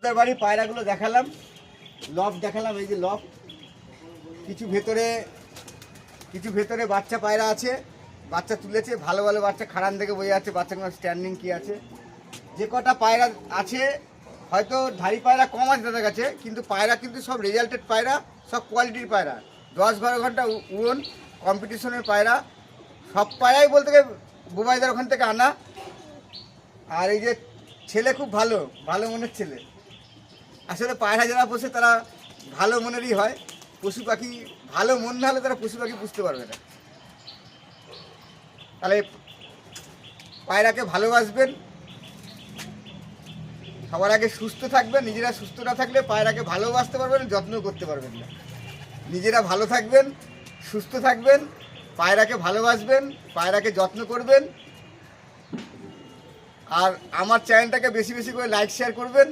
বাড়ি পায়রাগুলো দেখালাম, লফট দেখালাম। এই যে লফট, কিছু ভেতরে বাচ্চা পায়রা আছে, বাচ্চা তুলেছে, ভালো ভালো বাচ্চা। খাড়ান থেকে বোঝা যাচ্ছে বাচ্চাগুলো স্ট্যান্ডিং কি আছে। যে কটা পায়রা আছে, হয়তো ধাড়ি পায়রা কম আছে তাদের কাছে, কিন্তু পায়রা কিন্তু সব রেজাল্টেড পায়রা, সব কোয়ালিটির পায়রা। 10-12 ঘন্টা উড়ন কম্পিটিশনের পায়রা, সব পায়রাই বলতে গেলে বুবাইদার ওখান থেকে আনা। আর এই যে ছেলে খুব ভালো, ভালো মনের ছেলে। আসলে পায়রা যারা পোষে তারা ভালো মনেরই হয়। পশু পাখি ভালো মন না হলে তারা পশু পাখি পুষতে পারবে না। তাহলে পায়রাকে ভালোবাসবেন, সবার আগে সুস্থ থাকবেন। নিজেরা সুস্থ না থাকলে পায়রাকে ভালোবাসতে পারবেন, যত্ন করতে পারবেন না। নিজেরা ভালো থাকবেন, সুস্থ থাকবেন, পায়রাকে ভালোবাসবেন, পায়রাকে যত্ন করবেন। আর আমার চ্যানেলটাকে বেশি বেশি করে লাইক শেয়ার করবেন।